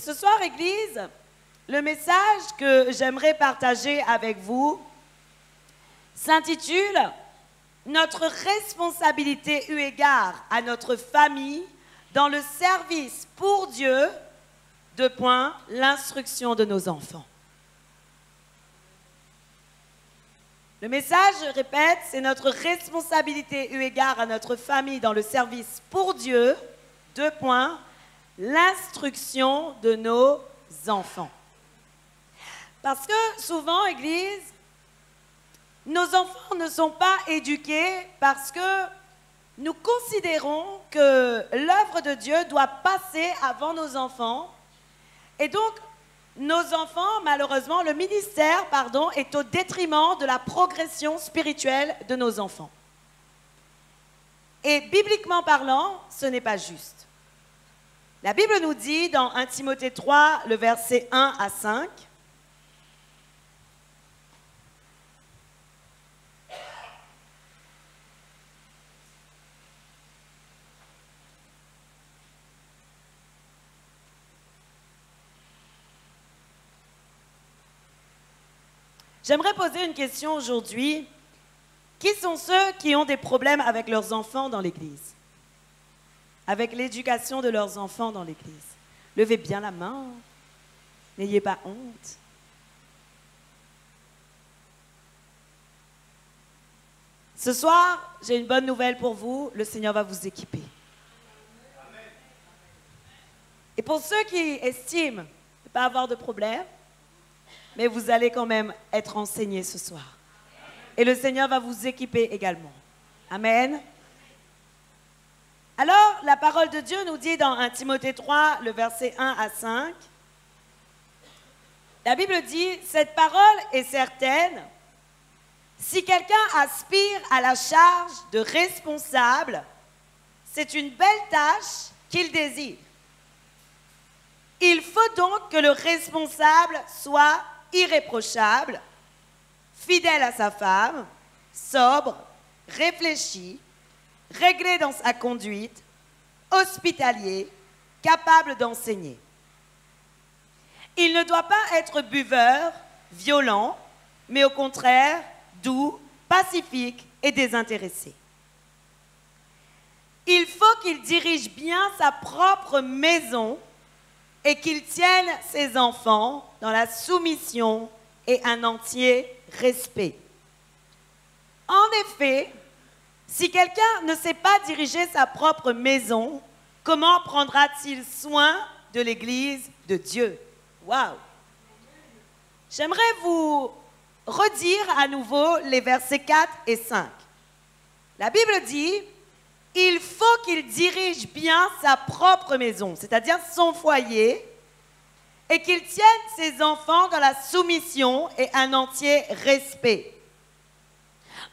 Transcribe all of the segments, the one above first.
Et ce soir, Église, le message que j'aimerais partager avec vous s'intitule « Notre responsabilité eu égard à notre famille dans le service pour Dieu, l'instruction de nos enfants ». Le message, je répète, c'est notre responsabilité eu égard à notre famille dans le service pour Dieu, l'instruction de nos enfants. Parce que souvent, Église, nos enfants ne sont pas éduqués parce que nous considérons que l'œuvre de Dieu doit passer avant nos enfants. Et donc, nos enfants, malheureusement, le ministère, est au détriment de la progression spirituelle de nos enfants. Et bibliquement parlant, ce n'est pas juste. La Bible nous dit dans 1 Timothée 3, le verset 1 à 5, j'aimerais poser une question aujourd'hui. Qui sont ceux qui ont des problèmes avec leurs enfants dans l'Église? Avec l'éducation de leurs enfants dans l'Église? Levez bien la main. N'ayez pas honte. Ce soir, j'ai une bonne nouvelle pour vous. Le Seigneur va vous équiper. Et pour ceux qui estiment ne pas avoir de problème, mais vous allez quand même être enseignés ce soir. Et le Seigneur va vous équiper également. Amen. Alors, la parole de Dieu nous dit dans 1 Timothée 3, le verset 1 à 5, la Bible dit, « Cette parole est certaine, si quelqu'un aspire à la charge de responsable, c'est une belle tâche qu'il désire. Il faut donc que le responsable soit irréprochable, fidèle à sa femme, sobre, réfléchi, réglé dans sa conduite, hospitalier, capable d'enseigner. Il ne doit pas être buveur, violent, mais au contraire, doux, pacifique et désintéressé. Il faut qu'il dirige bien sa propre maison et qu'il tienne ses enfants dans la soumission et un entier respect. En effet, si quelqu'un ne sait pas diriger sa propre maison, comment prendra-t-il soin de l'Église de Dieu? Waouh! J'aimerais vous redire à nouveau les versets 4 et 5. La Bible dit, il faut qu'il dirige bien sa propre maison, c'est-à-dire son foyer, et qu'il tienne ses enfants dans la soumission et un entier respect.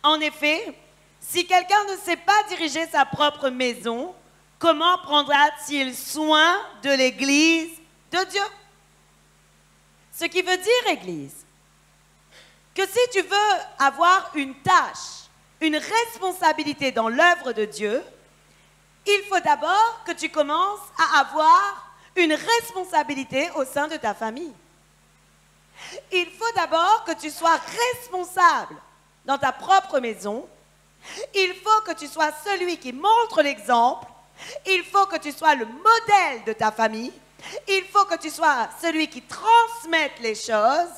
En effet, si quelqu'un ne sait pas diriger sa propre maison, comment prendra-t-il soin de l'Église de Dieu? Ce qui veut dire, Église, que si tu veux avoir une tâche, une responsabilité dans l'œuvre de Dieu, il faut d'abord que tu commences à avoir une responsabilité au sein de ta famille. Il faut d'abord que tu sois responsable dans ta propre maison. Il faut que tu sois celui qui montre l'exemple. Il faut que tu sois le modèle de ta famille. Il faut que tu sois celui qui transmette les choses.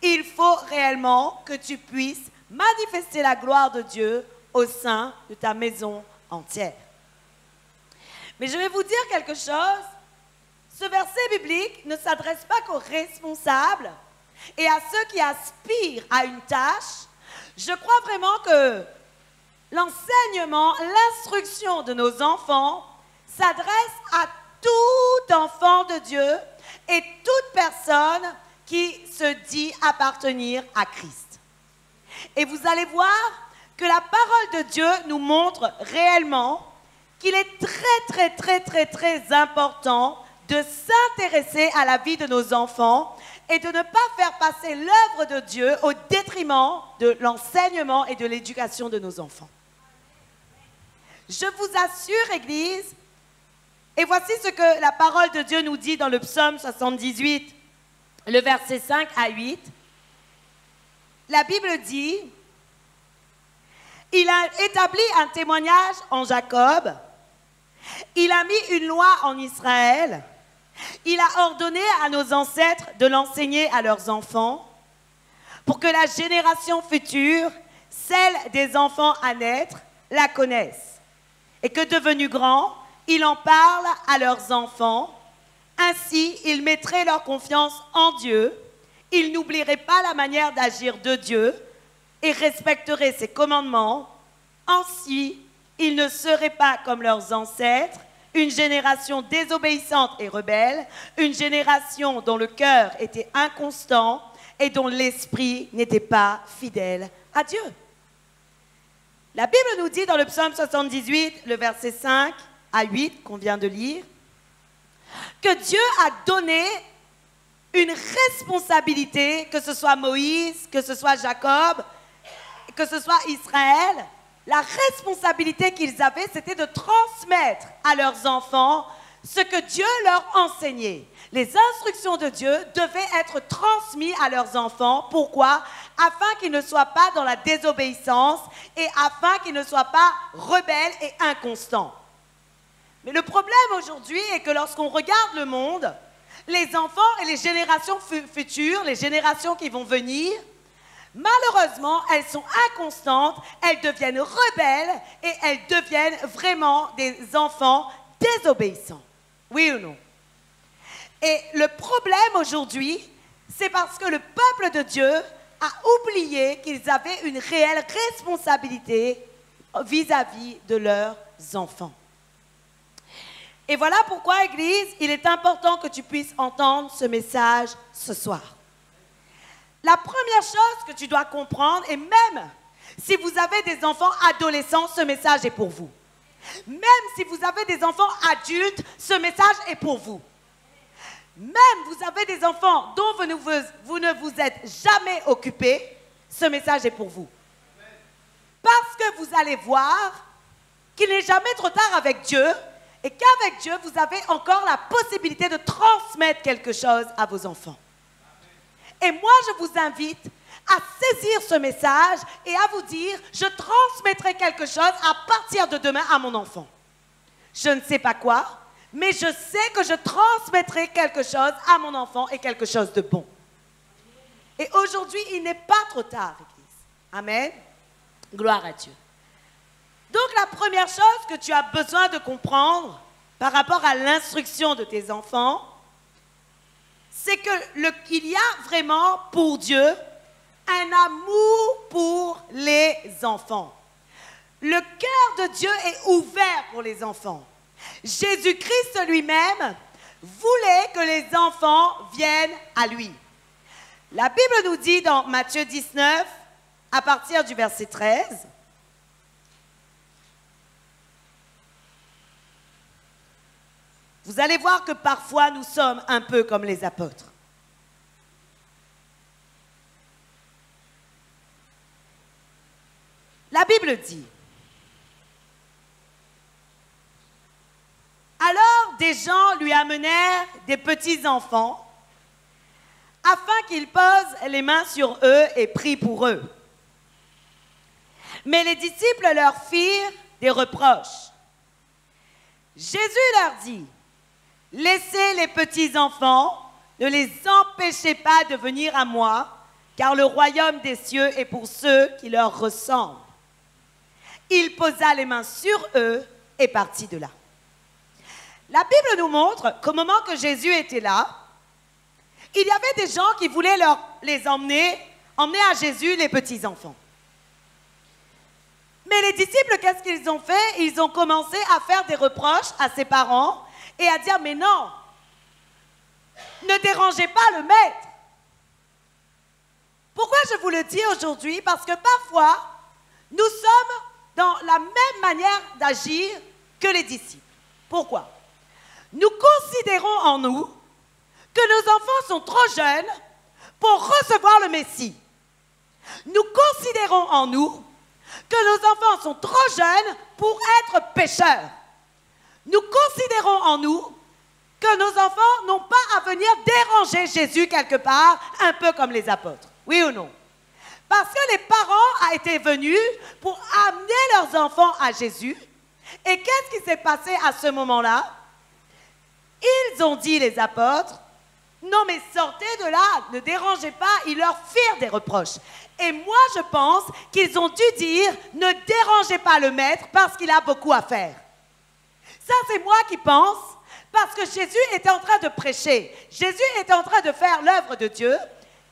Il faut réellement que tu puisses manifester la gloire de Dieu au sein de ta maison entière. Mais je vais vous dire quelque chose. Ce verset biblique ne s'adresse pas qu'aux responsables et à ceux qui aspirent à une tâche. Je crois vraiment que l'enseignement, l'instruction de nos enfants s'adresse à tout enfant de Dieu et toute personne qui se dit appartenir à Christ. Et vous allez voir que la parole de Dieu nous montre réellement qu'il est très important de s'intéresser à la vie de nos enfants et de ne pas faire passer l'œuvre de Dieu au détriment de l'enseignement et de l'éducation de nos enfants. Je vous assure, Église, Et voici ce que la parole de Dieu nous dit dans le psaume 78, le verset 5 à 8. La Bible dit, « Il a établi un témoignage en Jacob, il a mis une loi en Israël, il a ordonné à nos ancêtres de l'enseigner à leurs enfants, pour que la génération future, celle des enfants à naître, la connaisse, et que devenus grands, ils en parlent à leurs enfants. Ainsi, ils mettraient leur confiance en Dieu, ils n'oublieraient pas la manière d'agir de Dieu et respecteraient ses commandements. Ainsi, ils ne seraient pas comme leurs ancêtres, une génération désobéissante et rebelle, une génération dont le cœur était inconstant et dont l'esprit n'était pas fidèle à Dieu. » La Bible nous dit dans le psaume 78, le verset 5 à 8 qu'on vient de lire, que Dieu a donné une responsabilité, que ce soit Moïse, que ce soit Jacob, que ce soit Israël. La responsabilité qu'ils avaient, c'était de transmettre à leurs enfants ce que Dieu leur enseignait. Les instructions de Dieu devaient être transmises à leurs enfants. Pourquoi? Afin qu'ils ne soient pas dans la désobéissance et afin qu'ils ne soient pas rebelles et inconstants. Mais le problème aujourd'hui est que lorsqu'on regarde le monde, les enfants et les générations futures, les générations qui vont venir, malheureusement, elles sont inconstantes, elles deviennent rebelles et elles deviennent vraiment des enfants désobéissants. Oui ou non? Et le problème aujourd'hui, c'est parce que le peuple de Dieu a oublié qu'ils avaient une réelle responsabilité vis-à-vis de leurs enfants. Et voilà pourquoi, Église, il est important que tu puisses entendre ce message ce soir. La première chose que tu dois comprendre, et même si vous avez des enfants adolescents, ce message est pour vous. Même si vous avez des enfants adultes, ce message est pour vous. Même vous avez des enfants dont vous ne vous êtes jamais occupé, ce message est pour vous. Parce que vous allez voir qu'il n'est jamais trop tard avec Dieu et qu'avec Dieu, vous avez encore la possibilité de transmettre quelque chose à vos enfants. Et moi, je vous invite à saisir ce message et à vous dire, je transmettrai quelque chose à partir de demain à mon enfant. Je ne sais pas quoi, mais je sais que je transmettrai quelque chose à mon enfant et quelque chose de bon. Et aujourd'hui, il n'est pas trop tard, Église. Amen. Gloire à Dieu. Donc, la première chose que tu as besoin de comprendre par rapport à l'instruction de tes enfants, c'est qu'il y a vraiment pour Dieu un amour pour les enfants. Le cœur de Dieu est ouvert pour les enfants. Jésus-Christ lui-même voulait que les enfants viennent à lui. La Bible nous dit dans Matthieu 19, à partir du verset 13, vous allez voir que parfois nous sommes un peu comme les apôtres. La Bible dit, alors des gens lui amenèrent des petits enfants afin qu'il pose les mains sur eux et prie pour eux. Mais les disciples leur firent des reproches. Jésus leur dit, laissez les petits enfants, ne les empêchez pas de venir à moi, car le royaume des cieux est pour ceux qui leur ressemblent. Il posa les mains sur eux et partit de là. La Bible nous montre qu'au moment que Jésus était là, il y avait des gens qui voulaient emmener à Jésus les petits-enfants. Mais les disciples, qu'est-ce qu'ils ont fait? Ils ont commencé à faire des reproches à ses parents et à dire, mais non, ne dérangez pas le maître. Pourquoi je vous le dis aujourd'hui? Parce que parfois, nous sommes dans la même manière d'agir que les disciples. Pourquoi? Nous considérons en nous que nos enfants sont trop jeunes pour recevoir le Messie. Nous considérons en nous que nos enfants sont trop jeunes pour être pécheurs. nous considérons en nous que nos enfants n'ont pas à venir déranger Jésus quelque part, un peu comme les apôtres. Oui ou non? Parce que les parents ont été venus pour amener leurs enfants à Jésus. Et qu'est-ce qui s'est passé à ce moment-là? Ils ont dit, les apôtres, non mais sortez de là, ne dérangez pas, ils leur firent des reproches. Et moi je pense qu'ils ont dû dire, ne dérangez pas le maître parce qu'il a beaucoup à faire. Ça c'est moi qui pense, parce que Jésus était en train de prêcher, Jésus était en train de faire l'œuvre de Dieu,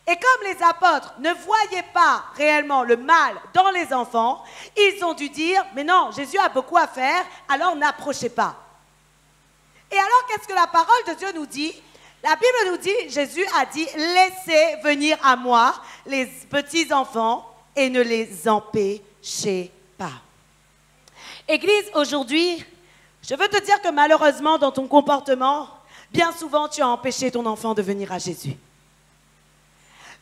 et comme les apôtres ne voyaient pas réellement le mal dans les enfants, ils ont dû dire, mais non, Jésus a beaucoup à faire, alors n'approchez pas. Et alors qu'est-ce que la parole de Dieu nous dit? La Bible nous dit, Jésus a dit, laissez venir à moi les petits enfants et ne les empêchez pas. Église, aujourd'hui, je veux te dire que malheureusement, dans ton comportement, bien souvent, tu as empêché ton enfant de venir à Jésus.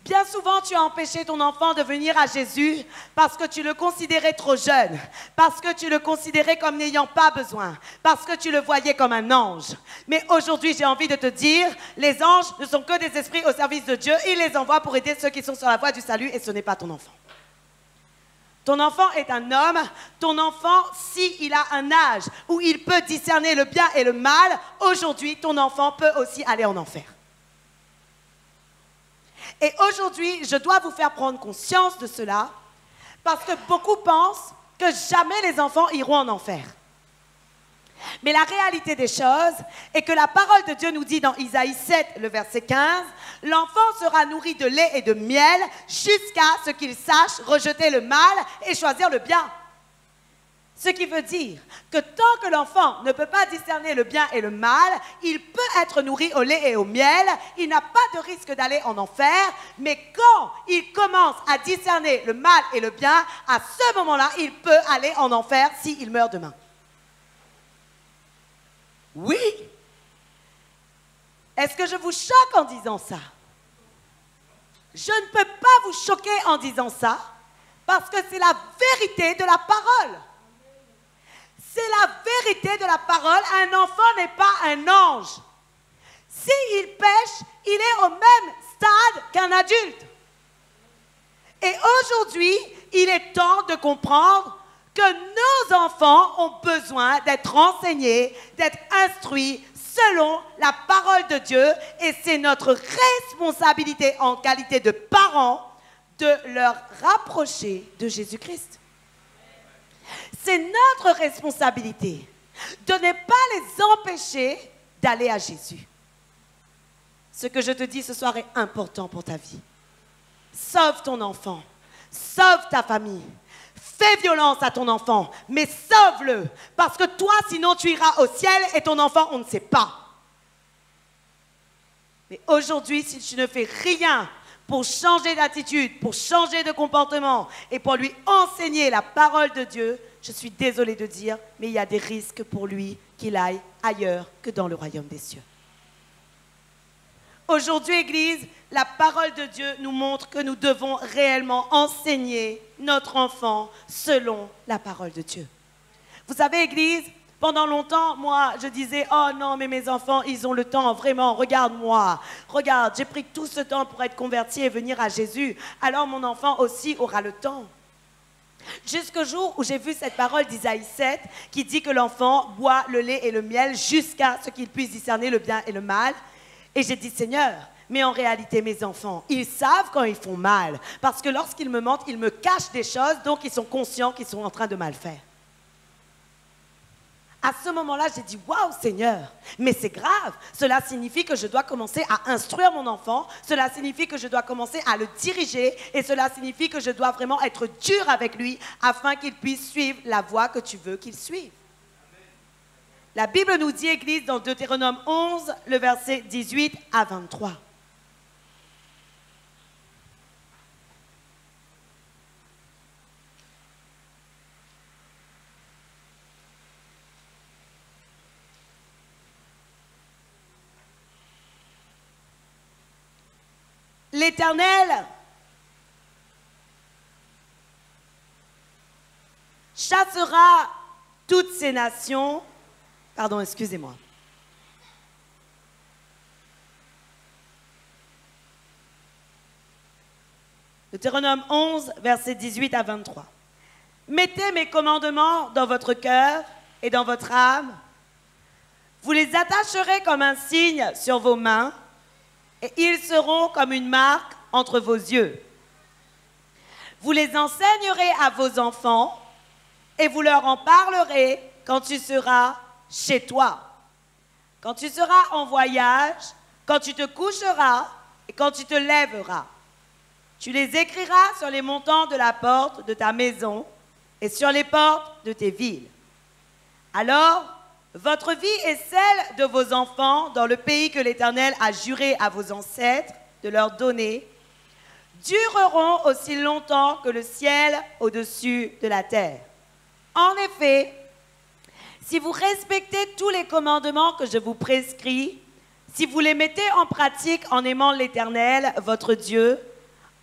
Bien souvent, tu as empêché ton enfant de venir à Jésus parce que tu le considérais trop jeune, parce que tu le considérais comme n'ayant pas besoin, parce que tu le voyais comme un ange. Mais aujourd'hui, j'ai envie de te dire, les anges ne sont que des esprits au service de Dieu. Il les envoie pour aider ceux qui sont sur la voie du salut et ce n'est pas ton enfant. Ton enfant est un homme. Ton enfant, s'il a un âge où il peut discerner le bien et le mal, aujourd'hui, ton enfant peut aussi aller en enfer. Et aujourd'hui, je dois vous faire prendre conscience de cela parce que beaucoup pensent que jamais les enfants iront en enfer. Mais la réalité des choses est que la parole de Dieu nous dit dans Isaïe 7, le verset 15, « L'enfant sera nourri de lait et de miel jusqu'à ce qu'il sache rejeter le mal et choisir le bien. » Ce qui veut dire que tant que l'enfant ne peut pas discerner le bien et le mal, il peut être nourri au lait et au miel, il n'a pas de risque d'aller en enfer, mais quand il commence à discerner le mal et le bien, à ce moment-là, il peut aller en enfer s'il meurt demain. Oui. Est-ce que je vous choque en disant ça? Je ne peux pas vous choquer en disant ça, parce que c'est la vérité de la parole. C'est la vérité de la parole. Un enfant n'est pas un ange. S'il pêche, il est au même stade qu'un adulte. Et aujourd'hui, il est temps de comprendre que nos enfants ont besoin d'être enseignés, d'être instruits selon la parole de Dieu. Et c'est notre responsabilité en qualité de parents de leur rapprocher de Jésus-Christ. C'est notre responsabilité de ne pas les empêcher d'aller à Jésus. Ce que je te dis ce soir est important pour ta vie. Sauve ton enfant, sauve ta famille. Fais violence à ton enfant, mais sauve-le. Parce que toi, sinon, tu iras au ciel et ton enfant, on ne sait pas. Mais aujourd'hui, si tu ne fais rien pour changer d'attitude, pour changer de comportement et pour lui enseigner la parole de Dieu, je suis désolée de dire, mais il y a des risques pour lui qu'il aille ailleurs que dans le royaume des cieux. Aujourd'hui, Église, la parole de Dieu nous montre que nous devons réellement enseigner notre enfant selon la parole de Dieu. Vous savez, Église, pendant longtemps, moi, je disais, oh non, mais mes enfants, ils ont le temps, vraiment, regarde-moi, regarde, j'ai pris tout ce temps pour être converti et venir à Jésus, alors mon enfant aussi aura le temps. Jusqu'au jour où j'ai vu cette parole d'Isaïe 7 qui dit que l'enfant boit le lait et le miel jusqu'à ce qu'il puisse discerner le bien et le mal. Et j'ai dit, Seigneur, mais en réalité, mes enfants, ils savent quand ils font mal. Parce que lorsqu'ils me mentent, ils me cachent des choses, donc ils sont conscients qu'ils sont en train de mal faire. À ce moment-là, j'ai dit, waouh Seigneur, mais c'est grave. Cela signifie que je dois commencer à instruire mon enfant. Cela signifie que je dois commencer à le diriger. Et cela signifie que je dois vraiment être dur avec lui afin qu'il puisse suivre la voie que tu veux qu'il suive. La Bible nous dit, Église, dans Deutéronome 11, le verset 18 à 23. L'Éternel chassera toutes ces nations Pardon, excusez-moi. Deutéronome 11, versets 18 à 23. Mettez mes commandements dans votre cœur et dans votre âme. Vous les attacherez comme un signe sur vos mains et ils seront comme une marque entre vos yeux. Vous les enseignerez à vos enfants et vous leur en parlerez quand tu seras chez toi, quand tu seras en voyage, quand tu te coucheras et quand tu te lèveras. Tu les écriras sur les montants de la porte de ta maison et sur les portes de tes villes. Alors, votre vie et celle de vos enfants dans le pays que l'Éternel a juré à vos ancêtres de leur donner dureront aussi longtemps que le ciel au-dessus de la terre. En effet, si vous respectez tous les commandements que je vous prescris, si vous les mettez en pratique en aimant l'Éternel, votre Dieu,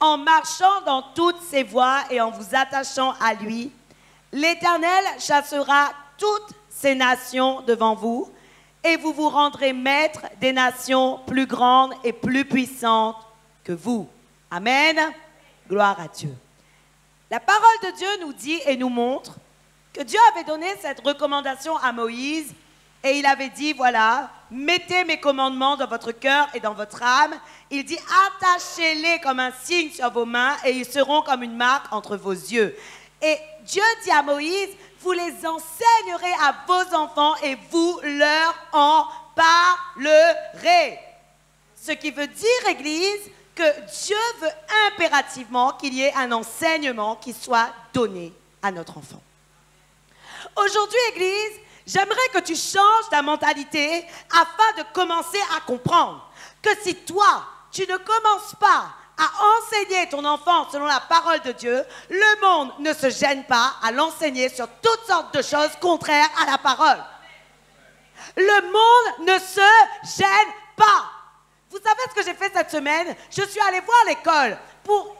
en marchant dans toutes ses voies et en vous attachant à lui, l'Éternel chassera toutes ces nations devant vous et vous vous rendrez maître des nations plus grandes et plus puissantes que vous. Amen. Gloire à Dieu. La parole de Dieu nous dit et nous montre que Dieu avait donné cette recommandation à Moïse et il avait dit, voilà, mettez mes commandements dans votre cœur et dans votre âme. Il dit, attachez-les comme un signe sur vos mains et ils seront comme une marque entre vos yeux. Et Dieu dit à Moïse, vous les enseignerez à vos enfants et vous leur en parlerez. Ce qui veut dire, Église, que Dieu veut impérativement qu'il y ait un enseignement qui soit donné à notre enfant. Aujourd'hui, Église, j'aimerais que tu changes ta mentalité afin de commencer à comprendre que si toi, tu ne commences pas à enseigner ton enfant selon la parole de Dieu, le monde ne se gêne pas à l'enseigner sur toutes sortes de choses contraires à la parole. Le monde ne se gêne pas. Vous savez ce que j'ai fait cette semaine? Je suis allée voir l'école.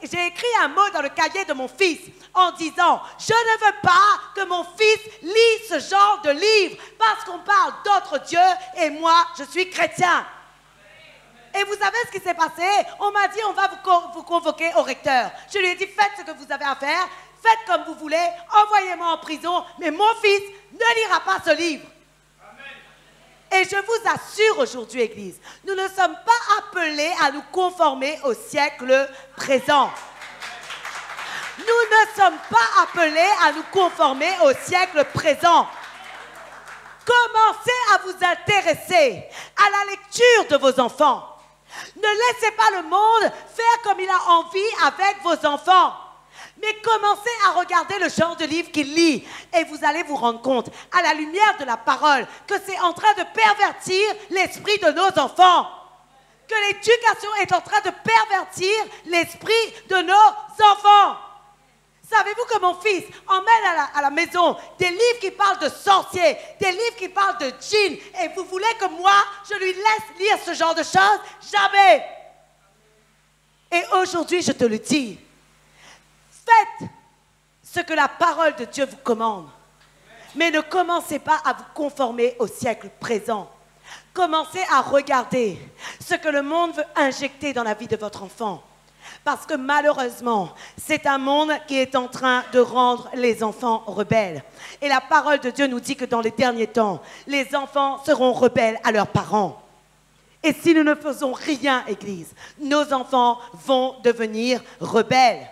J'ai écrit un mot dans le cahier de mon fils en disant « Je ne veux pas que mon fils lise ce genre de livre parce qu'on parle d'autres dieux et moi, je suis chrétien. » Et vous savez ce qui s'est passé? On m'a dit, on va vous convoquer au recteur. Je lui ai dit, faites ce que vous avez à faire, faites comme vous voulez, envoyez-moi en prison, mais mon fils ne lira pas ce livre. Amen. Et je vous assure aujourd'hui, Église, nous ne sommes pas appelés à nous conformer au siècle présent. Nous ne sommes pas appelés à nous conformer au siècle présent. Commencez à vous intéresser à la lecture de vos enfants. Ne laissez pas le monde faire comme il a envie avec vos enfants. Mais commencez à regarder le genre de livre qu'il lit. Et vous allez vous rendre compte, à la lumière de la parole, que c'est en train de pervertir l'esprit de nos enfants. Que l'éducation est en train de pervertir l'esprit de nos enfants. Savez-vous que mon fils emmène à la maison des livres qui parlent de sorciers, des livres qui parlent de djinns, et vous voulez que moi, je lui laisse lire ce genre de choses? Jamais! Et aujourd'hui, je te le dis, faites ce que la parole de Dieu vous commande, mais ne commencez pas à vous conformer au siècle présent. Commencez à regarder ce que le monde veut injecter dans la vie de votre enfant. Parce que malheureusement, c'est un monde qui est en train de rendre les enfants rebelles. Et la parole de Dieu nous dit que dans les derniers temps, les enfants seront rebelles à leurs parents. Et si nous ne faisons rien, Église, nos enfants vont devenir rebelles.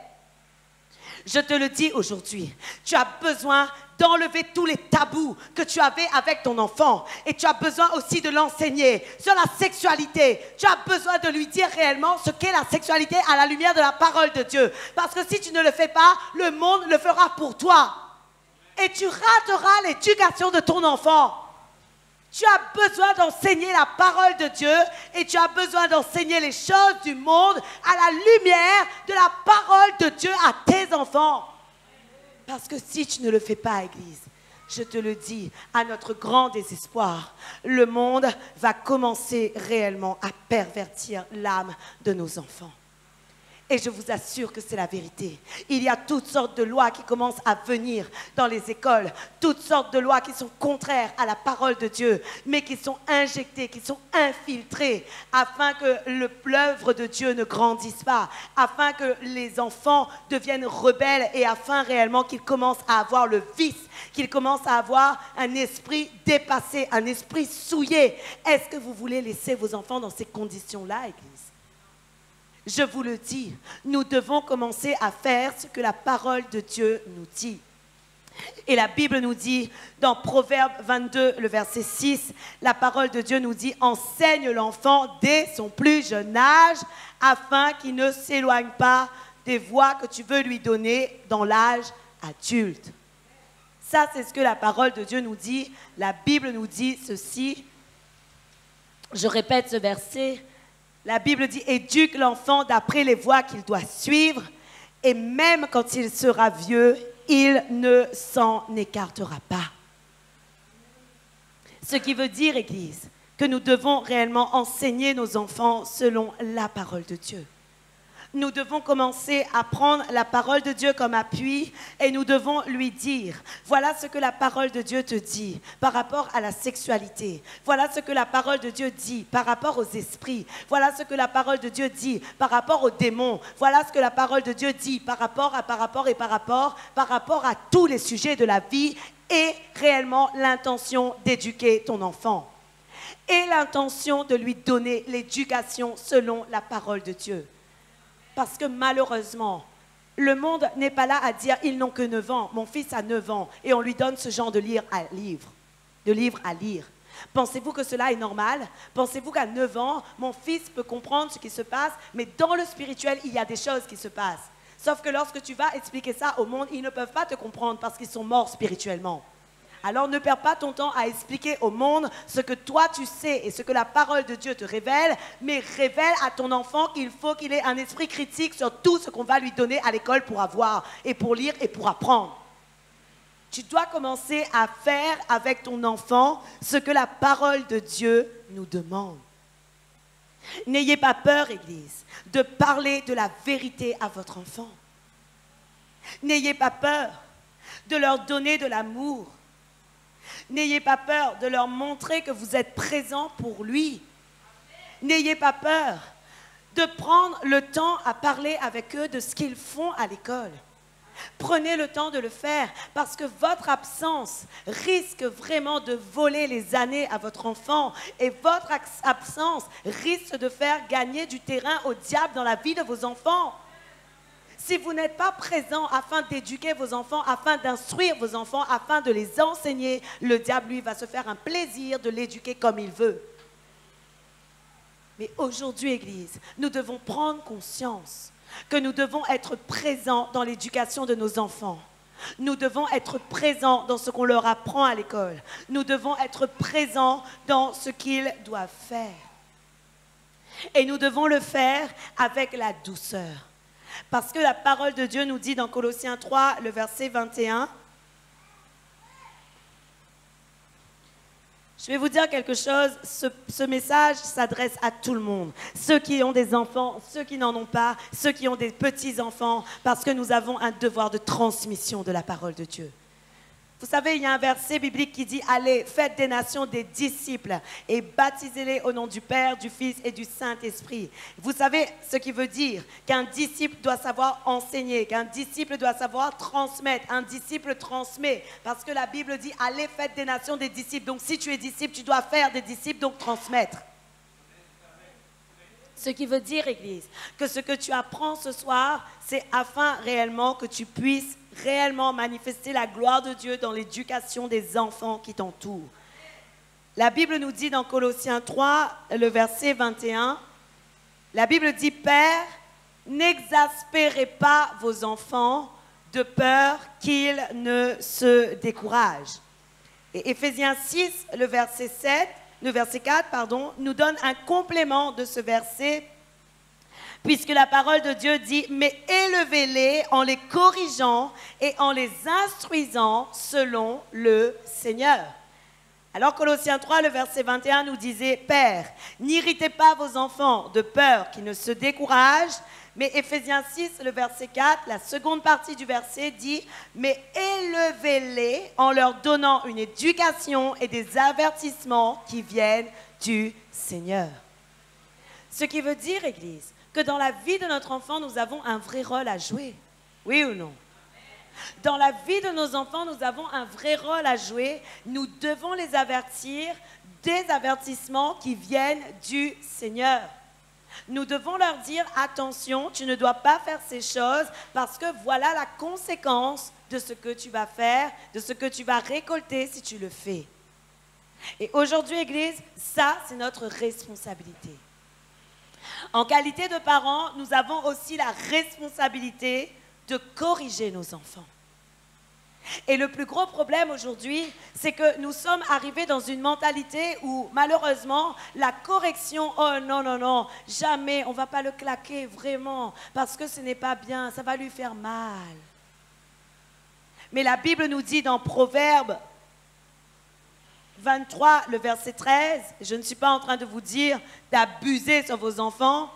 Je te le dis aujourd'hui, tu as besoin d'enlever tous les tabous que tu avais avec ton enfant. Et tu as besoin aussi de l'enseigner sur la sexualité. Tu as besoin de lui dire réellement ce qu'est la sexualité à la lumière de la parole de Dieu. Parce que si tu ne le fais pas, le monde le fera pour toi. Et tu rateras l'éducation de ton enfant. Tu as besoin d'enseigner la parole de Dieu et tu as besoin d'enseigner les choses du monde à la lumière de la parole de Dieu à tes enfants. Parce que si tu ne le fais pas, Église, je te le dis, à notre grand désespoir, le monde va commencer réellement à pervertir l'âme de nos enfants. Et je vous assure que c'est la vérité. Il y a toutes sortes de lois qui commencent à venir dans les écoles, toutes sortes de lois qui sont contraires à la parole de Dieu, mais qui sont injectées, qui sont infiltrées, afin que l'œuvre de Dieu ne grandisse pas, afin que les enfants deviennent rebelles et afin réellement qu'ils commencent à avoir le vice, qu'ils commencent à avoir un esprit dépassé, un esprit souillé. Est-ce que vous voulez laisser vos enfants dans ces conditions-là, Église? Je vous le dis, nous devons commencer à faire ce que la parole de Dieu nous dit. Et la Bible nous dit, dans Proverbe 22, le verset 6, la parole de Dieu nous dit, « Enseigne l'enfant dès son plus jeune âge, afin qu'il ne s'éloigne pas des voies que tu veux lui donner dans l'âge adulte. » Ça, c'est ce que la parole de Dieu nous dit. La Bible nous dit ceci. Je répète ce verset. La Bible dit, éduque l'enfant d'après les voies qu'il doit suivre, et même quand il sera vieux, il ne s'en écartera pas. Ce qui veut dire, Église, que nous devons réellement enseigner nos enfants selon la parole de Dieu. Nous devons commencer à prendre la parole de Dieu comme appui et nous devons lui dire, voilà ce que la parole de Dieu te dit par rapport à la sexualité. Voilà ce que la parole de Dieu dit par rapport aux esprits. Voilà ce que la parole de Dieu dit par rapport aux démons. Voilà ce que la parole de Dieu dit par rapport à tous les sujets de la vie et réellement l'intention d'éduquer ton enfant. Et l'intention de lui donner l'éducation selon la parole de Dieu. Parce que malheureusement, le monde n'est pas là à dire « ils n'ont que 9 ans, mon fils a 9 ans » et on lui donne ce genre de livre à lire. Pensez-vous que cela est normal? Pensez-vous qu'à 9 ans, mon fils peut comprendre ce qui se passe, mais dans le spirituel, il y a des choses qui se passent. Sauf que lorsque tu vas expliquer ça au monde, ils ne peuvent pas te comprendre parce qu'ils sont morts spirituellement. Alors ne perds pas ton temps à expliquer au monde ce que toi tu sais et ce que la parole de Dieu te révèle, mais révèle à ton enfant qu'il faut qu'il ait un esprit critique sur tout ce qu'on va lui donner à l'école pour avoir et pour lire et pour apprendre. Tu dois commencer à faire avec ton enfant ce que la parole de Dieu nous demande. N'ayez pas peur, Église, de parler de la vérité à votre enfant. N'ayez pas peur de leur donner de l'amour. N'ayez pas peur de leur montrer que vous êtes présent pour lui. N'ayez pas peur de prendre le temps à parler avec eux de ce qu'ils font à l'école. Prenez le temps de le faire parce que votre absence risque vraiment de voler les années à votre enfant et votre absence risque de faire gagner du terrain au diable dans la vie de vos enfants. Si vous n'êtes pas présent afin d'éduquer vos enfants, afin d'instruire vos enfants, afin de les enseigner, le diable, lui, va se faire un plaisir de l'éduquer comme il veut. Mais aujourd'hui, Église, nous devons prendre conscience que nous devons être présents dans l'éducation de nos enfants. Nous devons être présents dans ce qu'on leur apprend à l'école. Nous devons être présents dans ce qu'ils doivent faire. Et nous devons le faire avec la douceur. Parce que la parole de Dieu nous dit dans Colossiens 3, le verset 21, je vais vous dire quelque chose, ce message s'adresse à tout le monde. Ceux qui ont des enfants, ceux qui n'en ont pas, ceux qui ont des petits-enfants, parce que nous avons un devoir de transmission de la parole de Dieu. Vous savez, il y a un verset biblique qui dit « Allez, faites des nations des disciples et baptisez-les au nom du Père, du Fils et du Saint-Esprit. » Vous savez ce qui veut dire qu'un disciple doit savoir enseigner, qu'un disciple doit savoir transmettre. Un disciple transmet parce que la Bible dit « Allez, faites des nations des disciples. » Donc si tu es disciple, tu dois faire des disciples, donc transmettre. Ce qui veut dire, Église, que ce que tu apprends ce soir, c'est afin réellement que tu puisses réellement manifester la gloire de Dieu dans l'éducation des enfants qui t'entourent. La Bible nous dit dans Colossiens 3, le verset 21, la Bible dit « Père, n'exaspérez pas vos enfants de peur qu'ils ne se découragent. » Et Éphésiens 6, le verset 4, nous donne un complément de ce verset, puisque la parole de Dieu dit « Mais élevez-les en les corrigeant et en les instruisant selon le Seigneur. » Alors Colossiens 3, le verset 21 nous disait « Père, n'irritez pas vos enfants de peur qu'ils ne se découragent, Mais Éphésiens 6, le verset 4, la seconde partie du verset dit « Mais élevez-les en leur donnant une éducation et des avertissements qui viennent du Seigneur. » Ce qui veut dire, Église, que dans la vie de notre enfant, nous avons un vrai rôle à jouer. Oui ou non? Dans la vie de nos enfants, nous avons un vrai rôle à jouer. Nous devons les avertir des avertissements qui viennent du Seigneur. Nous devons leur dire, attention, tu ne dois pas faire ces choses parce que voilà la conséquence de ce que tu vas faire, de ce que tu vas récolter si tu le fais. Et aujourd'hui, Église, ça, c'est notre responsabilité. En qualité de parents, nous avons aussi la responsabilité de corriger nos enfants. Et le plus gros problème aujourd'hui, c'est que nous sommes arrivés dans une mentalité où, malheureusement, la correction, oh non, non, non, jamais, on ne va pas le claquer, vraiment, parce que ce n'est pas bien, ça va lui faire mal. Mais la Bible nous dit dans Proverbes 23, le verset 13, je ne suis pas en train de vous dire d'abuser sur vos enfants,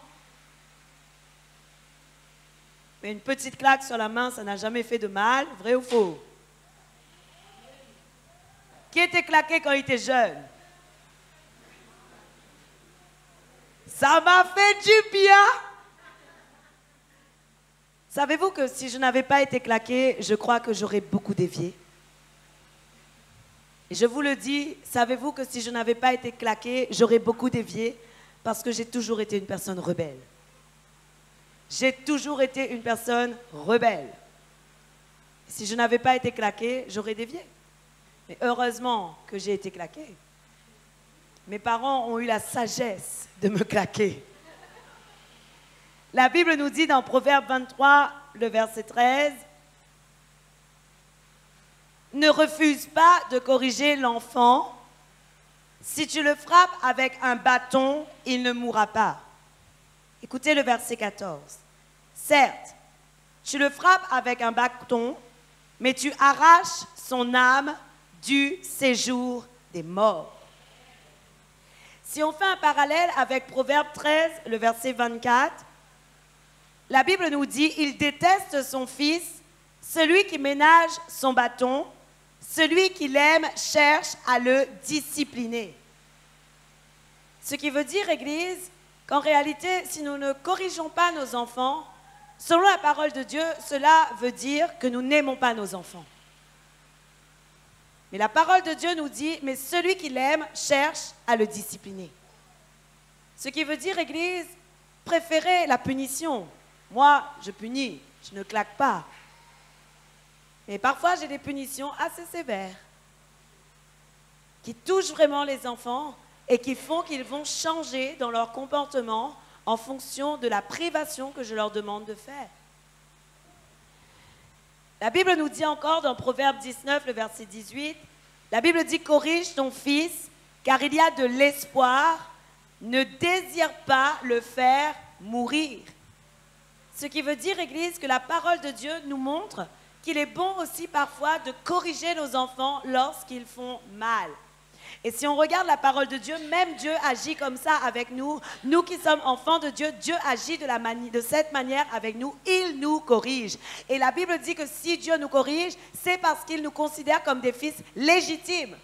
mais une petite claque sur la main, ça n'a jamais fait de mal, vrai ou faux? Qui était claqué quand il était jeune? Ça m'a fait du bien. Savez-vous que si je n'avais pas été claqué, je crois que j'aurais beaucoup dévié. Et je vous le dis, savez-vous que si je n'avais pas été claqué, j'aurais beaucoup dévié parce que j'ai toujours été une personne rebelle. J'ai toujours été une personne rebelle. Si je n'avais pas été claqué, j'aurais dévié. Mais heureusement que j'ai été claqué. Mes parents ont eu la sagesse de me claquer. La Bible nous dit dans Proverbe 23, le verset 13, « Ne refuse pas de corriger l'enfant. Si tu le frappes avec un bâton, il ne mourra pas. » Écoutez le verset 14. « Certes, tu le frappes avec un bâton, mais tu arraches son âme du séjour des morts. » Si on fait un parallèle avec Proverbe 13, le verset 24, la Bible nous dit « Il déteste son fils, celui qui ménage son bâton, celui qui l'aime cherche à le discipliner. » Ce qui veut dire, Église, qu'en réalité, si nous ne corrigeons pas nos enfants, selon la parole de Dieu, cela veut dire que nous n'aimons pas nos enfants. Mais la parole de Dieu nous dit, mais celui qui l'aime cherche à le discipliner. Ce qui veut dire, Église, préférez la punition. Moi, je punis, je ne claque pas. Mais parfois, j'ai des punitions assez sévères qui touchent vraiment les enfants et qui font qu'ils vont changer dans leur comportement en fonction de la privation que je leur demande de faire. La Bible nous dit encore dans Proverbe 19, le verset 18, la Bible dit « Corrige ton fils, car il y a de l'espoir, ne désire pas le faire mourir. » Ce qui veut dire, Église, que la parole de Dieu nous montre qu'il est bon aussi parfois de corriger nos enfants lorsqu'ils font mal. Et si on regarde la parole de Dieu, même Dieu agit comme ça avec nous. Nous qui sommes enfants de Dieu, Dieu agit de cette manière avec nous. Il nous corrige. Et la Bible dit que si Dieu nous corrige, c'est parce qu'il nous considère comme des fils légitimes.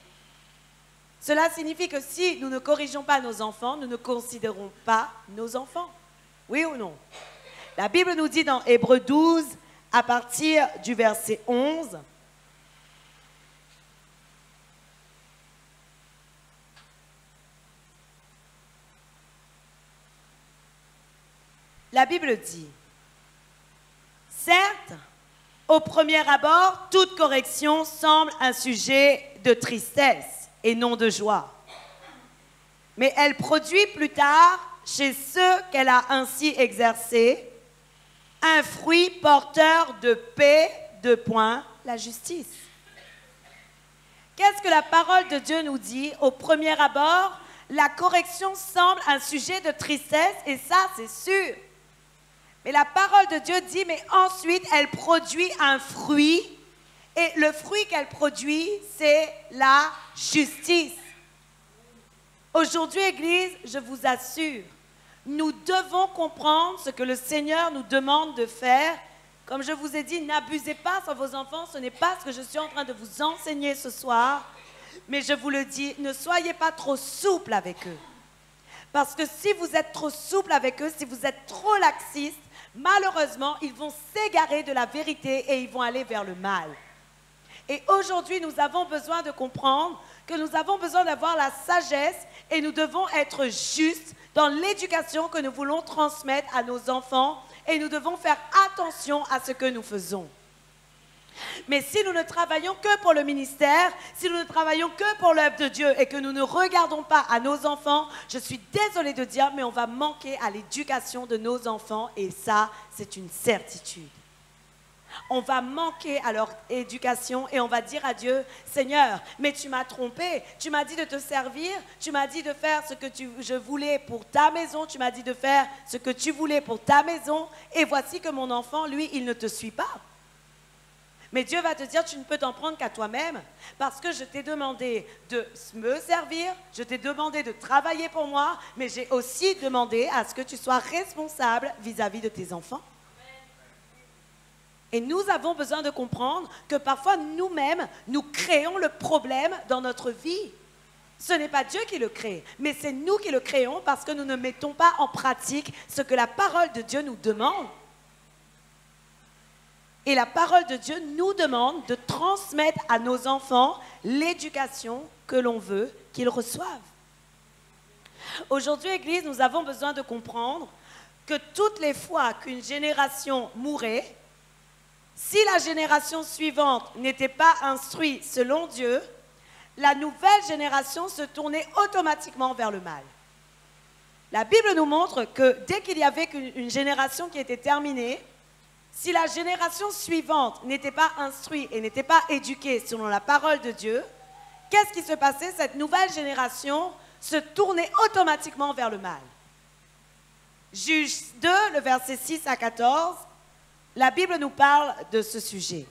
Cela signifie que si nous ne corrigeons pas nos enfants, nous ne considérons pas nos enfants. Oui ou non? La Bible nous dit dans Hébreux 12, à partir du verset 11, la Bible dit, « Certes, au premier abord, toute correction semble un sujet de tristesse et non de joie. Mais elle produit plus tard, chez ceux qu'elle a ainsi exercés, un fruit porteur de paix, la justice. » Qu'est-ce que la parole de Dieu nous dit? Au premier abord, la correction semble un sujet de tristesse, et ça, c'est sûr. Mais la parole de Dieu dit, mais ensuite, elle produit un fruit, et le fruit qu'elle produit, c'est la justice. Aujourd'hui, Église, je vous assure, nous devons comprendre ce que le Seigneur nous demande de faire. Comme je vous ai dit, n'abusez pas sur vos enfants, ce n'est pas ce que je suis en train de vous enseigner ce soir. Mais je vous le dis, ne soyez pas trop souple avec eux. Parce que si vous êtes trop souple avec eux, si vous êtes trop laxiste, malheureusement, ils vont s'égarer de la vérité et ils vont aller vers le mal. Et aujourd'hui, nous avons besoin de comprendre que nous avons besoin d'avoir la sagesse et nous devons être justes dans l'éducation que nous voulons transmettre à nos enfants et nous devons faire attention à ce que nous faisons. Mais si nous ne travaillons que pour le ministère, si nous ne travaillons que pour l'œuvre de Dieu et que nous ne regardons pas à nos enfants, je suis désolée de dire, mais on va manquer à l'éducation de nos enfants et ça, c'est une certitude. On va manquer à leur éducation et on va dire à Dieu, Seigneur, mais tu m'as trompé, tu m'as dit de te servir, tu m'as dit de faire ce que je voulais pour ta maison, tu m'as dit de faire ce que tu voulais pour ta maison et voici que mon enfant, lui, il ne te suit pas. Mais Dieu va te dire, tu ne peux t'en prendre qu'à toi-même parce que je t'ai demandé de me servir, je t'ai demandé de travailler pour moi, mais j'ai aussi demandé à ce que tu sois responsable vis-à-vis de tes enfants. Et nous avons besoin de comprendre que parfois nous-mêmes, nous créons le problème dans notre vie. Ce n'est pas Dieu qui le crée, mais c'est nous qui le créons parce que nous ne mettons pas en pratique ce que la parole de Dieu nous demande. Et la parole de Dieu nous demande de transmettre à nos enfants l'éducation que l'on veut qu'ils reçoivent. Aujourd'hui, Église, nous avons besoin de comprendre que toutes les fois qu'une génération mourait, si la génération suivante n'était pas instruite selon Dieu, la nouvelle génération se tournait automatiquement vers le mal. La Bible nous montre que dès qu'il y avait une génération qui était terminée, si la génération suivante n'était pas instruite et n'était pas éduquée selon la parole de Dieu, qu'est-ce qui se passait? Cette nouvelle génération se tournait automatiquement vers le mal. Juge 2, le verset 6 à 14, la Bible nous parle de ce sujet.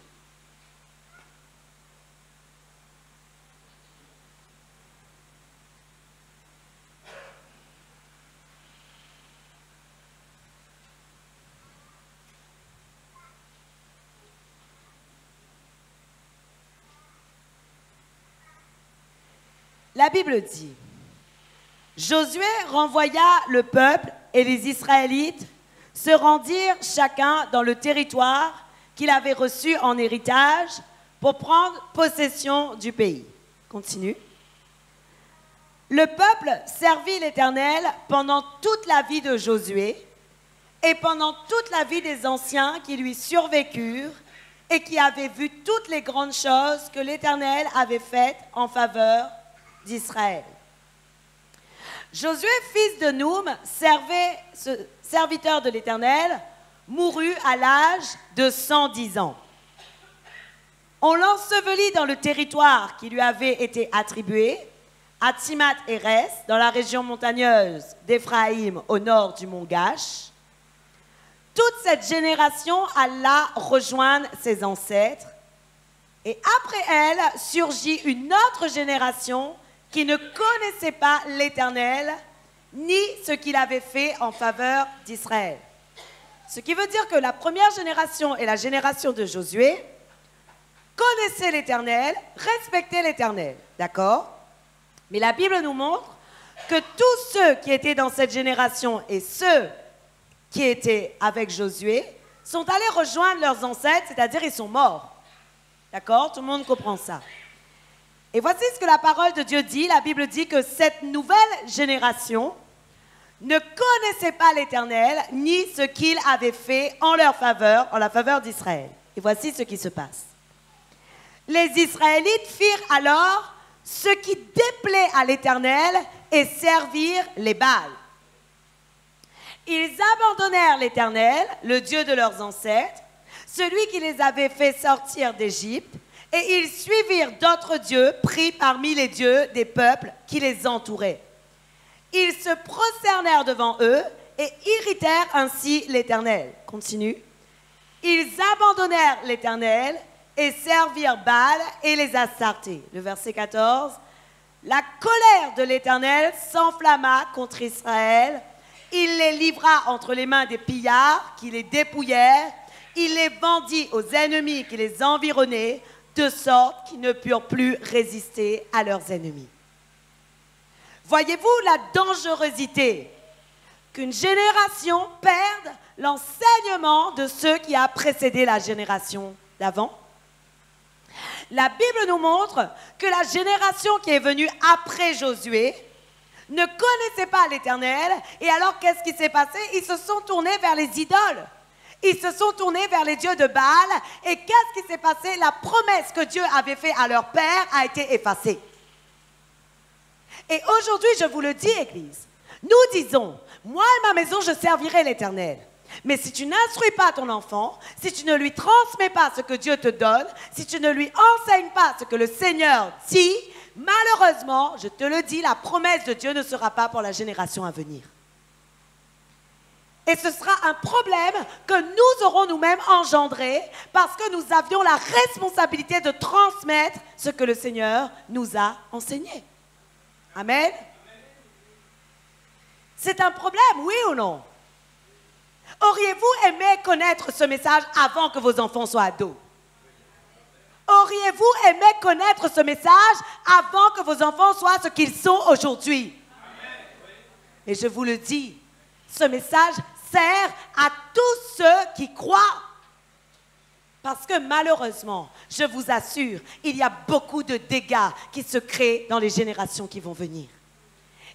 La Bible dit, Josué renvoya le peuple et les Israélites se rendirent chacun dans le territoire qu'il avait reçu en héritage pour prendre possession du pays. Continue. Le peuple servit l'Éternel pendant toute la vie de Josué et pendant toute la vie des anciens qui lui survécurent et qui avaient vu toutes les grandes choses que l'Éternel avait faites en faveur d'Israël. Josué, fils de Noum, serviteur de l'Éternel, mourut à l'âge de 110 ans. On l'ensevelit dans le territoire qui lui avait été attribué, à Timnath-Hérès, dans la région montagneuse d'Éphraïm, au nord du mont Gash. Toute cette génération alla rejoindre ses ancêtres, et après elle surgit une autre génération qui ne connaissait pas l'Éternel, ni ce qu'il avait fait en faveur d'Israël. Ce qui veut dire que la première génération et la génération de Josué connaissaient l'Éternel, respectaient l'Éternel, d'accord? Mais la Bible nous montre que tous ceux qui étaient dans cette génération et ceux qui étaient avec Josué sont allés rejoindre leurs ancêtres, c'est-à-dire ils sont morts. D'accord? Tout le monde comprend ça. Et voici ce que la parole de Dieu dit. La Bible dit que cette nouvelle génération ne connaissait pas l'Éternel, ni ce qu'il avait fait en leur faveur, en la faveur d'Israël. Et voici ce qui se passe. Les Israélites firent alors ce qui déplaît à l'Éternel et servirent les Baals. Ils abandonnèrent l'Éternel, le Dieu de leurs ancêtres, celui qui les avait fait sortir d'Égypte, et ils suivirent d'autres dieux pris parmi les dieux des peuples qui les entouraient. Ils se prosternèrent devant eux et irritèrent ainsi l'Éternel. Continue. Ils abandonnèrent l'Éternel et servirent Baal et les Astartés. Le verset 14. La colère de l'Éternel s'enflamma contre Israël Il les livra entre les mains des pillards qui les dépouillèrent. Il les vendit aux ennemis qui les environnaient, de sorte qu'ils ne purent plus résister à leurs ennemis. Voyez-vous la dangerosité qu'une génération perde l'enseignement de ceux qui a précédé la génération d'avant? La Bible nous montre que la génération qui est venue après Josué ne connaissait pas l'Éternel. Et alors, qu'est-ce qui s'est passé? Ils se sont tournés vers les idoles. Ils se sont tournés vers les dieux de Baal. Et qu'est-ce qui s'est passé? La promesse que Dieu avait faite à leur père a été effacée. Et aujourd'hui, je vous le dis, Église, nous disons, moi et ma maison, je servirai l'Éternel. Mais si tu n'instruis pas ton enfant, si tu ne lui transmets pas ce que Dieu te donne, si tu ne lui enseignes pas ce que le Seigneur dit, malheureusement, je te le dis, la promesse de Dieu ne sera pas pour la génération à venir. Et ce sera un problème que nous aurons nous-mêmes engendré parce que nous avions la responsabilité de transmettre ce que le Seigneur nous a enseigné. Amen. C'est un problème, oui ou non? Auriez-vous aimé connaître ce message avant que vos enfants soient ados? Auriez-vous aimé connaître ce message avant que vos enfants soient ce qu'ils sont aujourd'hui? Et je vous le dis, ce message sert à tous ceux qui croient. Parce que malheureusement, je vous assure, il y a beaucoup de dégâts qui se créent dans les générations qui vont venir.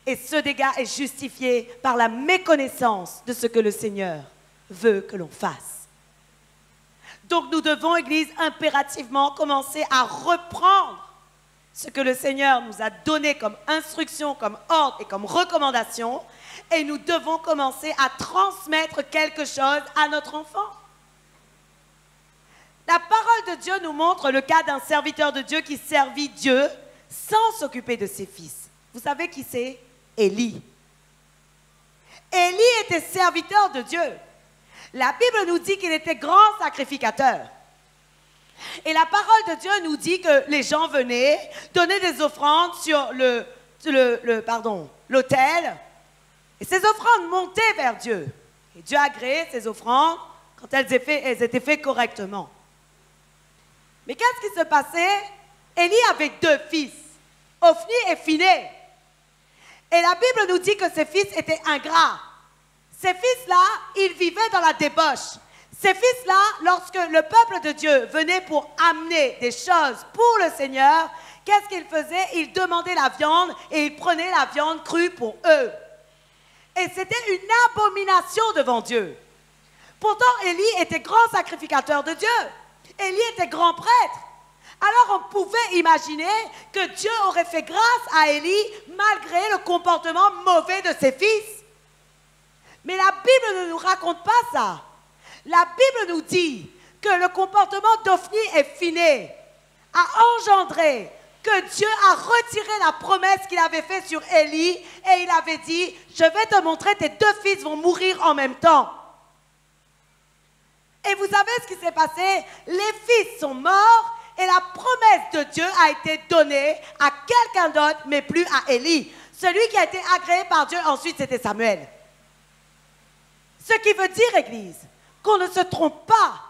Et ce dégât est justifié par la méconnaissance de ce que le Seigneur veut que l'on fasse. Donc nous devons, Église, impérativement commencer à reprendre ce que le Seigneur nous a donné comme instruction, comme ordre et comme recommandation. Et nous devons commencer à transmettre quelque chose à notre enfant. La parole de Dieu nous montre le cas d'un serviteur de Dieu qui servit Dieu sans s'occuper de ses fils. Vous savez qui c'est? Élie. Élie était serviteur de Dieu. La Bible nous dit qu'il était grand sacrificateur. Et la parole de Dieu nous dit que les gens venaient donner des offrandes sur l'autel. Et ces offrandes montaient vers Dieu. Et Dieu agréait ces offrandes quand elles étaient faites correctement. Mais qu'est-ce qui se passait? Élie avait deux fils, Ophni et Phiné. Et la Bible nous dit que ces fils étaient ingrats. Ces fils-là, ils vivaient dans la débauche. Ces fils-là, lorsque le peuple de Dieu venait pour amener des choses pour le Seigneur, qu'est-ce qu'ils faisaient? Ils demandaient la viande et ils prenaient la viande crue pour eux. Et c'était une abomination devant Dieu. Pourtant, Élie était grand sacrificateur de Dieu. Élie était grand prêtre. Alors on pouvait imaginer que Dieu aurait fait grâce à Élie malgré le comportement mauvais de ses fils. Mais la Bible ne nous raconte pas ça. La Bible nous dit que le comportement d'Ophni et Phiné a engendré que Dieu a retiré la promesse qu'il avait faite sur Élie et il avait dit, je vais te montrer, tes deux fils vont mourir en même temps. Et vous savez ce qui s'est passé? Les fils sont morts et la promesse de Dieu a été donnée à quelqu'un d'autre, mais plus à Élie. Celui qui a été agréé par Dieu ensuite, c'était Samuel. Ce qui veut dire, Église, qu'on ne se trompe pas.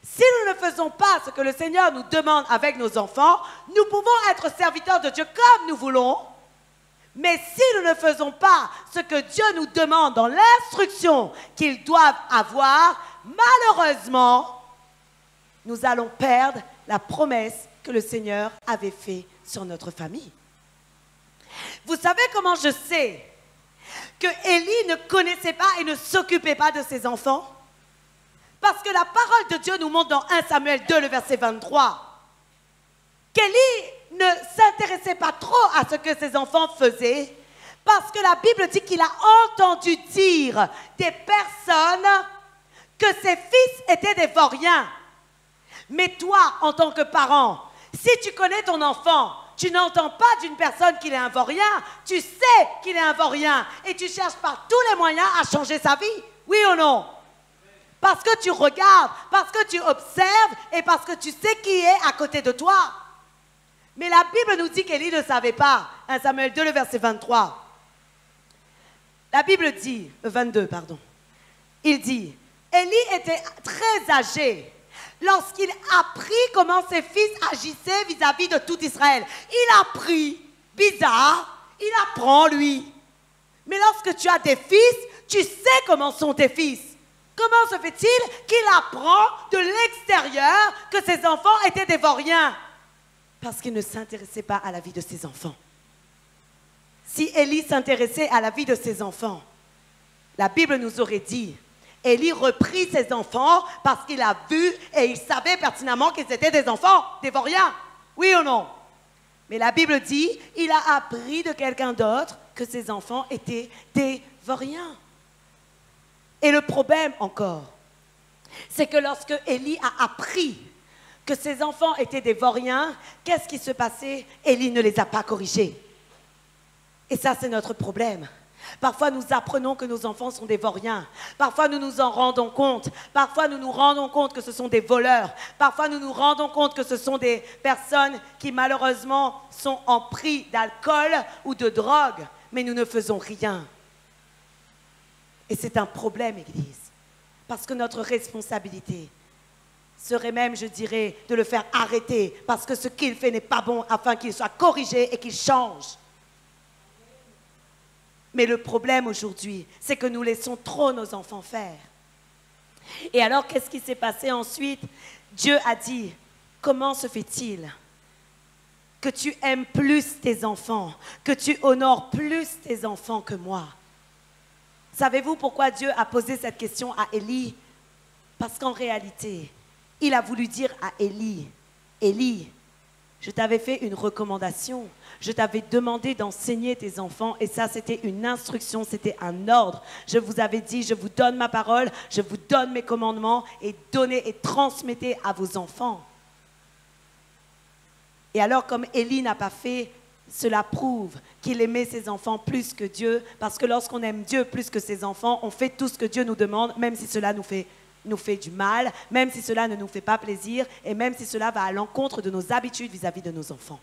Si nous ne faisons pas ce que le Seigneur nous demande avec nos enfants, nous pouvons être serviteurs de Dieu comme nous voulons. Mais si nous ne faisons pas ce que Dieu nous demande dans l'instruction qu'ils doivent avoir, malheureusement, nous allons perdre la promesse que le Seigneur avait faite sur notre famille. Vous savez comment je sais que Élie ne connaissait pas et ne s'occupait pas de ses enfants? Parce que la parole de Dieu nous montre dans 1 Samuel 2, le verset 23, qu'Élie ne s'intéressait pas trop à ce que ses enfants faisaient, parce que la Bible dit qu'il a entendu dire des personnes que ses fils étaient des vauriens. Mais toi, en tant que parent, si tu connais ton enfant, tu n'entends pas d'une personne qu'il est un vaurien, tu sais qu'il est un vaurien et tu cherches par tous les moyens à changer sa vie. Oui ou non? Parce que tu regardes, parce que tu observes et parce que tu sais qui est à côté de toi. Mais la Bible nous dit qu'Élie ne savait pas. 1 Samuel 2, le verset 23. La Bible dit, 22, pardon, il dit, Élie était très âgé lorsqu'il apprit comment ses fils agissaient vis-à-vis de tout Israël. Il apprit, bizarre, il apprend lui. Mais lorsque tu as des fils, tu sais comment sont tes fils. Comment se fait-il qu'il apprend de l'extérieur que ses enfants étaient des vauriens? Parce qu'il ne s'intéressait pas à la vie de ses enfants. Si Élie s'intéressait à la vie de ses enfants, la Bible nous aurait dit, Élie reprit ses enfants parce qu'il a vu et il savait pertinemment qu'ils étaient des enfants, des vauriens. Oui ou non? Mais la Bible dit, il a appris de quelqu'un d'autre que ses enfants étaient des vauriens. Et le problème encore, c'est que lorsque Élie a appris que ses enfants étaient des vauriens, qu'est-ce qui se passait? Élie ne les a pas corrigés. Et ça, c'est notre problème. Parfois, nous apprenons que nos enfants sont des vauriens. Parfois, nous nous en rendons compte. Parfois, nous nous rendons compte que ce sont des voleurs. Parfois, nous nous rendons compte que ce sont des personnes qui, malheureusement, sont en pris d'alcool ou de drogue. Mais nous ne faisons rien. Et c'est un problème, Église. Parce que notre responsabilité serait même, je dirais, de le faire arrêter. Parce que ce qu'il fait n'est pas bon afin qu'il soit corrigé et qu'il change. Mais le problème aujourd'hui, c'est que nous laissons trop nos enfants faire. Et alors, qu'est-ce qui s'est passé ensuite? Dieu a dit, comment se fait-il que tu aimes plus tes enfants, que tu honores plus tes enfants que moi? Savez-vous pourquoi Dieu a posé cette question à Élie? Parce qu'en réalité, il a voulu dire à Élie, Élie, je t'avais fait une recommandation, je t'avais demandé d'enseigner tes enfants et ça c'était une instruction, c'était un ordre. Je vous avais dit, je vous donne ma parole, je vous donne mes commandements et donnez et transmettez à vos enfants. Et alors comme Élie n'a pas fait, cela prouve qu'il aimait ses enfants plus que Dieu, parce que lorsqu'on aime Dieu plus que ses enfants, on fait tout ce que Dieu nous demande, même si cela nous fait du mal, même si cela ne nous fait pas plaisir, et même si cela va à l'encontre de nos habitudes vis-à-vis de nos enfants.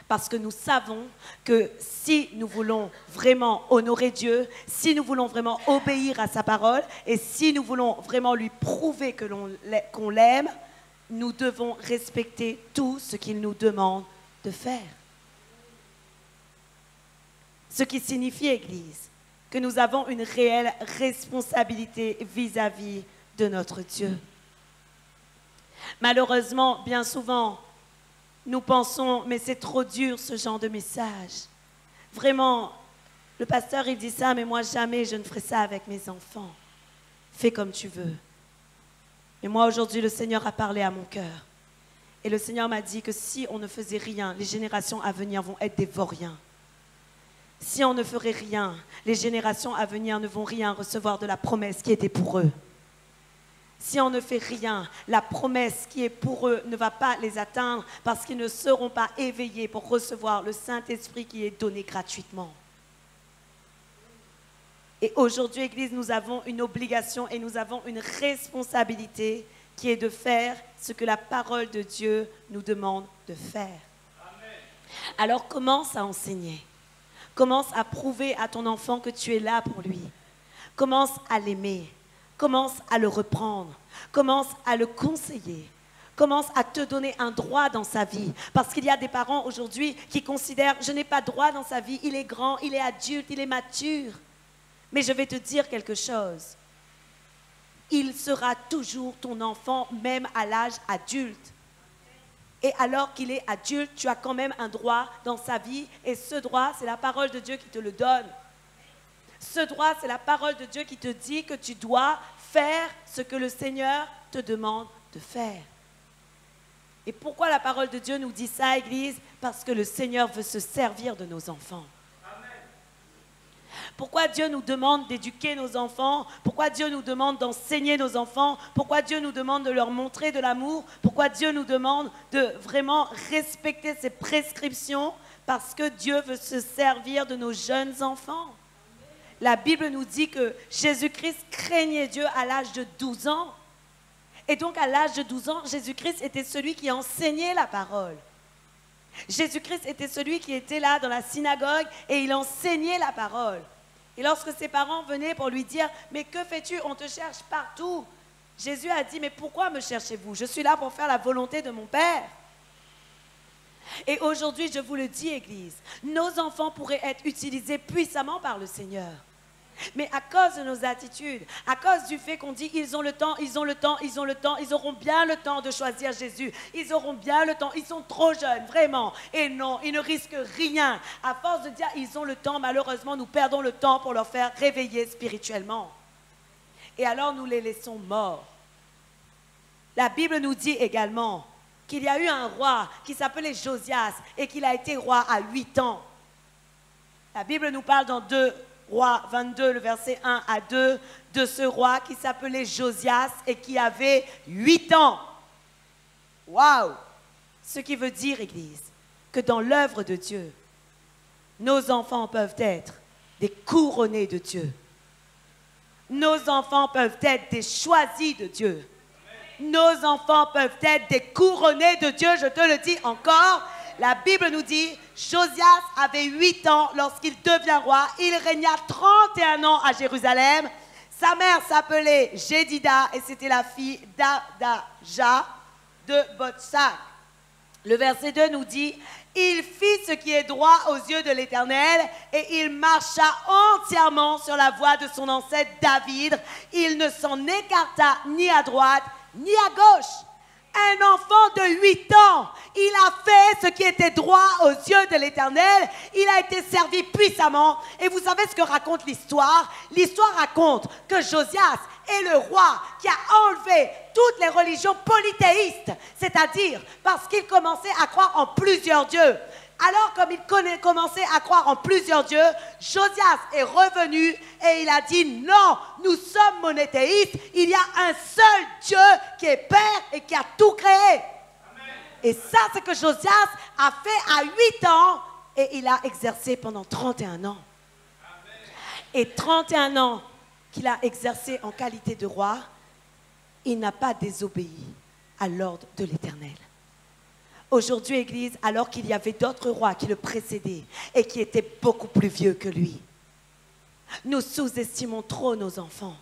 Parce que nous savons que si nous voulons vraiment honorer Dieu, si nous voulons vraiment obéir à sa parole, et si nous voulons vraiment lui prouver qu'on l'aime, nous devons respecter tout ce qu'il nous demande de faire. Ce qui signifie, Église, que nous avons une réelle responsabilité vis-à-vis de notre Dieu. Malheureusement, bien souvent, nous pensons, mais c'est trop dur ce genre de message. Vraiment, le pasteur il dit ça, mais moi jamais je ne ferai ça avec mes enfants. Fais comme tu veux. Et moi aujourd'hui, le Seigneur a parlé à mon cœur. Et le Seigneur m'a dit que si on ne faisait rien, les générations à venir vont être des vauriens. Si on ne ferait rien, les générations à venir ne vont rien recevoir de la promesse qui était pour eux. Si on ne fait rien, la promesse qui est pour eux ne va pas les atteindre parce qu'ils ne seront pas éveillés pour recevoir le Saint-Esprit qui est donné gratuitement. Et aujourd'hui, Église, nous avons une obligation et nous avons une responsabilité qui est de faire ce que la parole de Dieu nous demande de faire. Amen. Alors commence à enseigner. Commence à prouver à ton enfant que tu es là pour lui. Commence à l'aimer. Commence à le reprendre. Commence à le conseiller. Commence à te donner un droit dans sa vie. Parce qu'il y a des parents aujourd'hui qui considèrent « je n'ai pas droit dans sa vie, il est grand, il est adulte, il est mature ». Mais je vais te dire quelque chose. Il sera toujours ton enfant, même à l'âge adulte. Et alors qu'il est adulte, tu as quand même un droit dans sa vie. Et ce droit, c'est la parole de Dieu qui te le donne. Ce droit, c'est la parole de Dieu qui te dit que tu dois faire ce que le Seigneur te demande de faire. Et pourquoi la parole de Dieu nous dit ça, Église? Parce que le Seigneur veut se servir de nos enfants. Pourquoi Dieu nous demande d'éduquer nos enfants? Pourquoi Dieu nous demande d'enseigner nos enfants? Pourquoi Dieu nous demande de leur montrer de l'amour? Pourquoi Dieu nous demande de vraiment respecter ses prescriptions? Parce que Dieu veut se servir de nos jeunes enfants. La Bible nous dit que Jésus-Christ craignait Dieu à l'âge de 12 ans. Et donc à l'âge de 12 ans, Jésus-Christ était celui qui enseignait la parole. Jésus-Christ était celui qui était là dans la synagogue et il enseignait la parole. Et lorsque ses parents venaient pour lui dire, mais que fais-tu? On te cherche partout. Jésus a dit, mais pourquoi me cherchez-vous? Je suis là pour faire la volonté de mon Père. Et aujourd'hui, je vous le dis, Église, nos enfants pourraient être utilisés puissamment par le Seigneur. Mais à cause de nos attitudes, à cause du fait qu'on dit ils ont le temps, ils ont le temps, ils ont le temps, ils auront bien le temps de choisir Jésus, ils auront bien le temps, ils sont trop jeunes, vraiment. Et non, ils ne risquent rien. À force de dire ils ont le temps, malheureusement, nous perdons le temps pour leur faire réveiller spirituellement. Et alors nous les laissons morts. La Bible nous dit également qu'il y a eu un roi qui s'appelait Josias et qu'il a été roi à 8 ans. La Bible nous parle dans 2 Rois 22, le verset 1 à 2, de ce roi qui s'appelait Josias et qui avait 8 ans. Waouh! Ce qui veut dire, Église, que dans l'œuvre de Dieu, nos enfants peuvent être des couronnés de Dieu. Nos enfants peuvent être des choisis de Dieu. Nos enfants peuvent être des couronnés de Dieu, je te le dis encore. La Bible nous dit, Josias avait 8 ans lorsqu'il devient roi. Il régna 31 ans à Jérusalem. Sa mère s'appelait Jédida et c'était la fille d'Adaja de Botsac. Le verset 2 nous dit, il fit ce qui est droit aux yeux de l'Éternel et il marcha entièrement sur la voie de son ancêtre David. Il ne s'en écarta ni à droite ni à gauche. Un enfant de 8 ans, il a fait ce qui était droit aux yeux de l'Éternel. Il a été servi puissamment. Et vous savez ce que raconte l'histoire? L'histoire raconte que Josias est le roi qui a enlevé toutes les religions polythéistes. C'est-à-dire parce qu'il commençait à croire en plusieurs dieux. Alors, comme il commençait à croire en plusieurs dieux, Josias est revenu et il a dit non, nous sommes monothéistes, il y a un seul Dieu qui est Père et qui a tout créé. Amen. Et ça, c'est que Josias a fait à 8 ans et il a exercé pendant 31 ans. Amen. Et 31 ans qu'il a exercé en qualité de roi, il n'a pas désobéi à l'ordre de l'Éternel. Aujourd'hui, Église, alors qu'il y avait d'autres rois qui le précédaient et qui étaient beaucoup plus vieux que lui, nous sous-estimons trop nos enfants.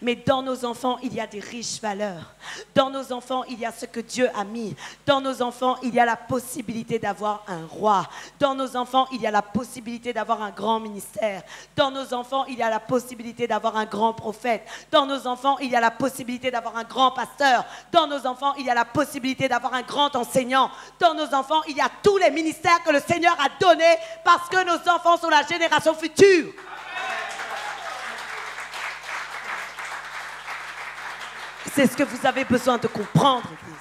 Mais dans nos enfants, il y a des riches valeurs. Dans nos enfants, il y a ce que Dieu a mis. Dans nos enfants, il y a la possibilité d'avoir un roi. Dans nos enfants, il y a la possibilité d'avoir un grand ministère. Dans nos enfants, il y a la possibilité d'avoir un grand prophète. Dans nos enfants, il y a la possibilité d'avoir un grand pasteur. Dans nos enfants, il y a la possibilité d'avoir un grand enseignant. Dans nos enfants, il y a tous les ministères que le Seigneur a donnés parce que nos enfants sont la génération future. C'est ce que vous avez besoin de comprendre, Église.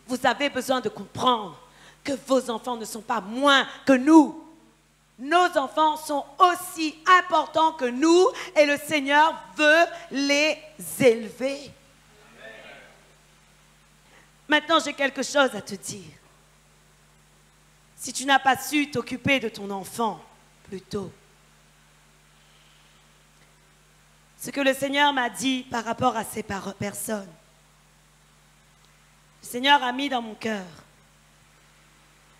Vous avez besoin de comprendre que vos enfants ne sont pas moins que nous. Nos enfants sont aussi importants que nous et le Seigneur veut les élever. Maintenant, j'ai quelque chose à te dire. Si tu n'as pas su t'occuper de ton enfant plus tôt, ce que le Seigneur m'a dit par rapport à ces personnes. Le Seigneur a mis dans mon cœur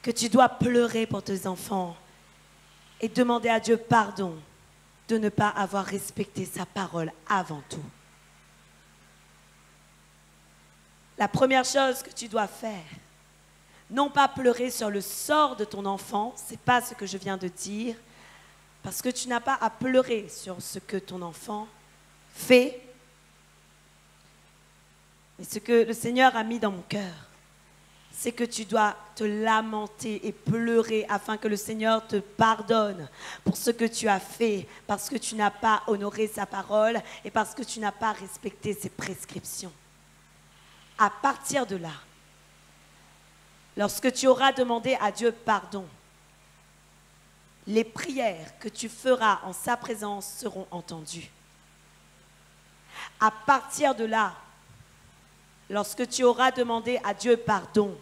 que tu dois pleurer pour tes enfants et demander à Dieu pardon de ne pas avoir respecté sa parole avant tout. La première chose que tu dois faire, non pas pleurer sur le sort de ton enfant, ce n'est pas ce que je viens de dire, parce que tu n'as pas à pleurer sur ce que ton enfant fait, mais ce que le Seigneur a mis dans mon cœur, c'est que tu dois te lamenter et pleurer afin que le Seigneur te pardonne pour ce que tu as fait, parce que tu n'as pas honoré sa parole et parce que tu n'as pas respecté ses prescriptions. À partir de là, lorsque tu auras demandé à Dieu pardon, les prières que tu feras en sa présence seront entendues. À partir de là, lorsque tu auras demandé à Dieu pardon,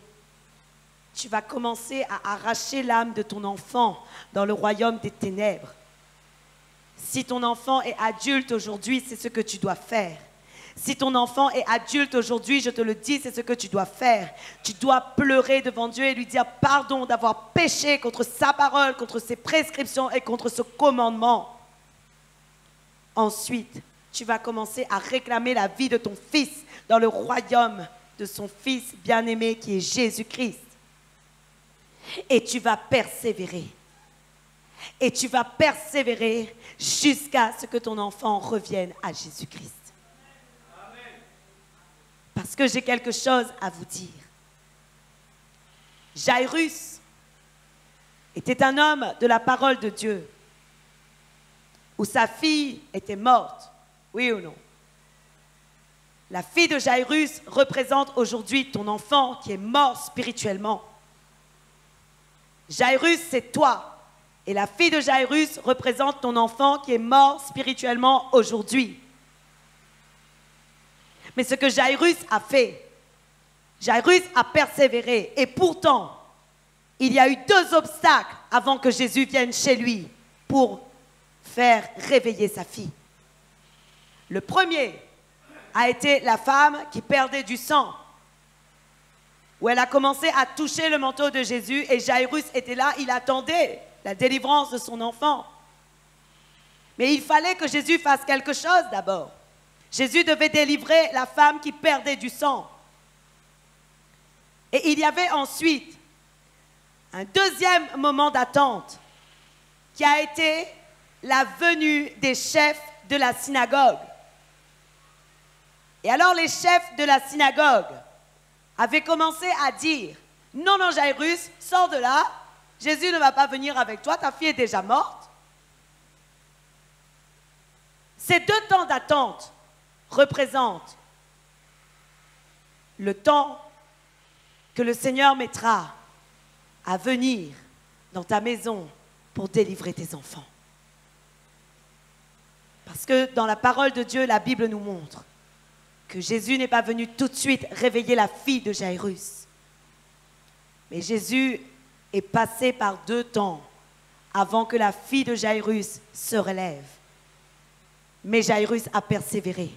tu vas commencer à arracher l'âme de ton enfant dans le royaume des ténèbres. Si ton enfant est adulte aujourd'hui, c'est ce que tu dois faire. Si ton enfant est adulte aujourd'hui, je te le dis, c'est ce que tu dois faire. Tu dois pleurer devant Dieu et lui dire pardon d'avoir péché contre sa parole, contre ses prescriptions et contre ce commandement. Ensuite, tu vas commencer à réclamer la vie de ton fils dans le royaume de son fils bien-aimé qui est Jésus-Christ. Et tu vas persévérer. Et tu vas persévérer jusqu'à ce que ton enfant revienne à Jésus-Christ. Parce que j'ai quelque chose à vous dire. Jairus était un homme de la parole de Dieu, où sa fille était morte, oui ou non? La fille de Jairus représente aujourd'hui ton enfant qui est mort spirituellement. Jairus, c'est toi. Et la fille de Jairus représente ton enfant qui est mort spirituellement aujourd'hui. Mais ce que Jairus a fait, Jairus a persévéré. Et pourtant, il y a eu 2 obstacles avant que Jésus vienne chez lui pour faire réveiller sa fille. Le premier a été la femme qui perdait du sang, où elle a commencé à toucher le manteau de Jésus et Jairus était là, il attendait la délivrance de son enfant. Mais il fallait que Jésus fasse quelque chose d'abord. Jésus devait délivrer la femme qui perdait du sang. Et il y avait ensuite un deuxième moment d'attente qui a été la venue des chefs de la synagogue. Et alors les chefs de la synagogue avaient commencé à dire « Non, non, Jairus, sors de là, Jésus ne va pas venir avec toi, ta fille est déjà morte. » Ces 2 temps d'attente représentent le temps que le Seigneur mettra à venir dans ta maison pour délivrer tes enfants. Parce que dans la parole de Dieu, la Bible nous montre que Jésus n'est pas venu tout de suite réveiller la fille de Jairus. Mais Jésus est passé par 2 temps avant que la fille de Jairus se relève. Mais Jairus a persévéré.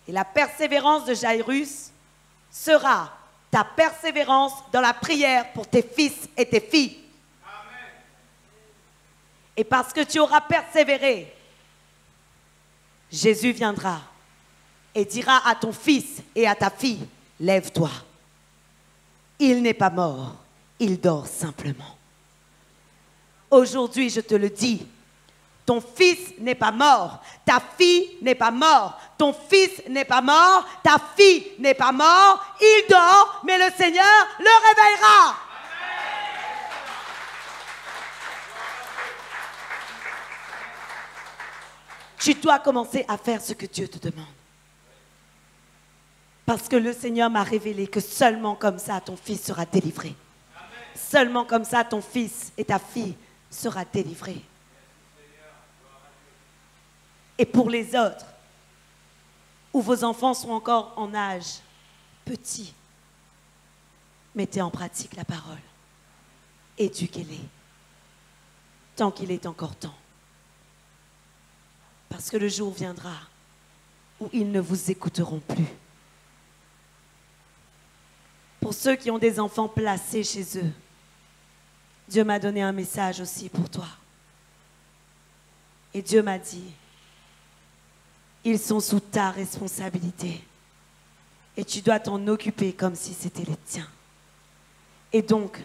Et la persévérance de Jairus sera ta persévérance dans la prière pour tes fils et tes filles. Amen. Et parce que tu auras persévéré, Jésus viendra et dira à ton fils et à ta fille, lève-toi. Il n'est pas mort, il dort simplement. Aujourd'hui, je te le dis, ton fils n'est pas mort, ta fille n'est pas morte, ton fils n'est pas mort, ta fille n'est pas morte, il dort, mais le Seigneur le réveillera. Tu dois commencer à faire ce que Dieu te demande. Parce que le Seigneur m'a révélé que seulement comme ça, ton fils sera délivré. Amen. Seulement comme ça, ton fils et ta fille sera délivrés. Et pour les autres, où vos enfants sont encore en âge petit, mettez en pratique la parole. Éduquez-les, tant qu'il est encore temps. Parce que le jour viendra où ils ne vous écouteront plus. Pour ceux qui ont des enfants placés chez eux, Dieu m'a donné un message aussi pour toi. Et Dieu m'a dit, ils sont sous ta responsabilité. Et tu dois t'en occuper comme si c'était les tiens. Et donc,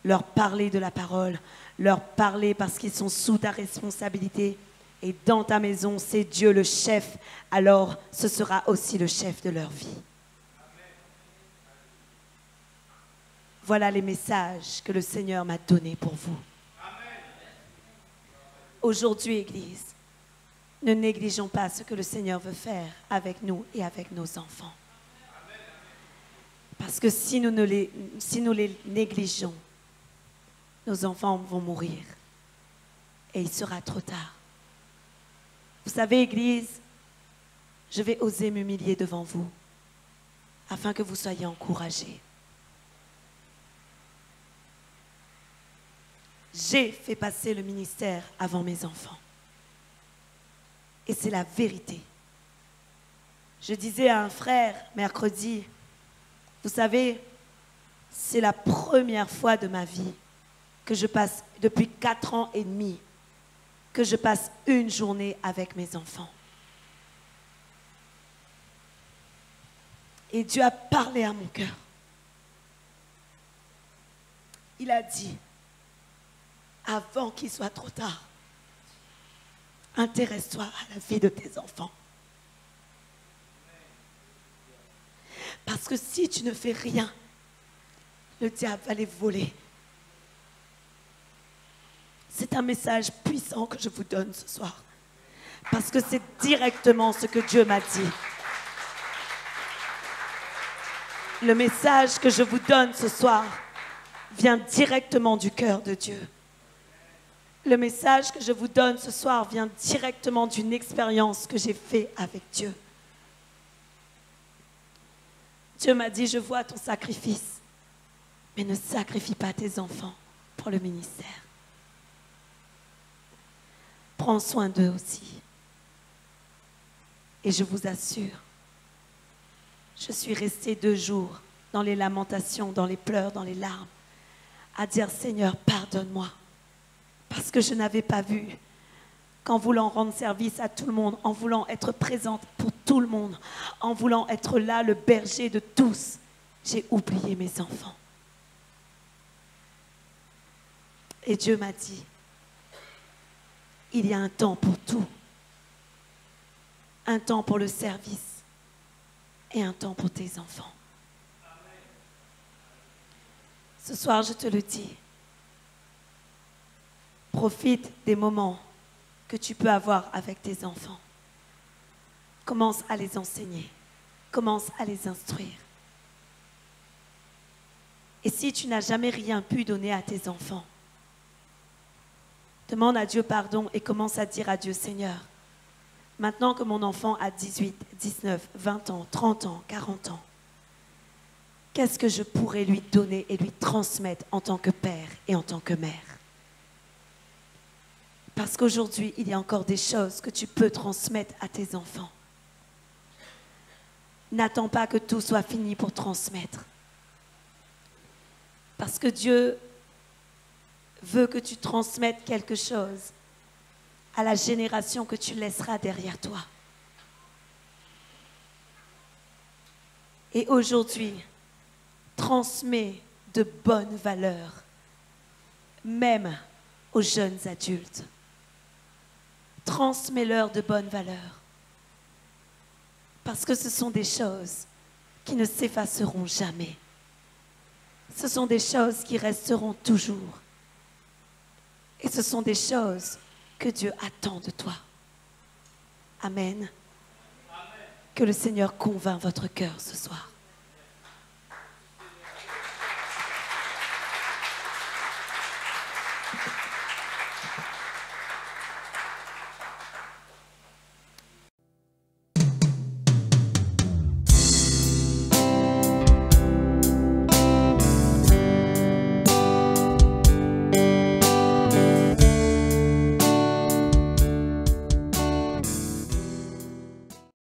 leur parler de la parole, leur parler parce qu'ils sont sous ta responsabilité. Et dans ta maison, c'est Dieu le chef. Alors, ce sera aussi le chef de leur vie. Voilà les messages que le Seigneur m'a donnés pour vous. Aujourd'hui, Église, ne négligeons pas ce que le Seigneur veut faire avec nous et avec nos enfants. Parce que si nous les négligeons, nos enfants vont mourir. Et il sera trop tard. Vous savez, Église, je vais oser m'humilier devant vous afin que vous soyez encouragés. J'ai fait passer le ministère avant mes enfants. Et c'est la vérité. Je disais à un frère mercredi, vous savez, c'est la première fois de ma vie que je passe, depuis 4 ans et demi, que je passe une journée avec mes enfants. Et Dieu a parlé à mon cœur. Il a dit, avant qu'il soit trop tard, intéresse-toi à la vie de tes enfants. Parce que si tu ne fais rien, le diable va les voler. C'est un message puissant que je vous donne ce soir. Parce que c'est directement ce que Dieu m'a dit. Le message que je vous donne ce soir vient directement du cœur de Dieu. Le message que je vous donne ce soir vient directement d'une expérience que j'ai faite avec Dieu. Dieu m'a dit, je vois ton sacrifice, mais ne sacrifie pas tes enfants pour le ministère. Prends soin d'eux aussi. Et je vous assure, je suis restée 2 jours dans les lamentations, dans les pleurs, dans les larmes, à dire, Seigneur, pardonne-moi, parce que je n'avais pas vu qu'en voulant rendre service à tout le monde, en voulant être présente pour tout le monde, en voulant être là, le berger de tous, j'ai oublié mes enfants. Et Dieu m'a dit, il y a un temps pour tout. Un temps pour le service et un temps pour tes enfants. Ce soir, je te le dis, profite des moments que tu peux avoir avec tes enfants. Commence à les enseigner. Commence à les instruire. Et si tu n'as jamais rien pu donner à tes enfants, demande à Dieu pardon et commence à dire à Dieu, Seigneur, maintenant que mon enfant a 18, 19, 20 ans, 30 ans, 40 ans, qu'est-ce que je pourrais lui donner et lui transmettre en tant que père et en tant que mère? Parce qu'aujourd'hui, il y a encore des choses que tu peux transmettre à tes enfants. N'attends pas que tout soit fini pour transmettre. Parce que Dieu veut que tu transmettes quelque chose à la génération que tu laisseras derrière toi. Et aujourd'hui, transmets de bonnes valeurs, même aux jeunes adultes. Transmets-leur de bonnes valeurs. Parce que ce sont des choses qui ne s'effaceront jamais. Ce sont des choses qui resteront toujours. Et ce sont des choses que Dieu attend de toi. Amen. Que le Seigneur convainc votre cœur ce soir.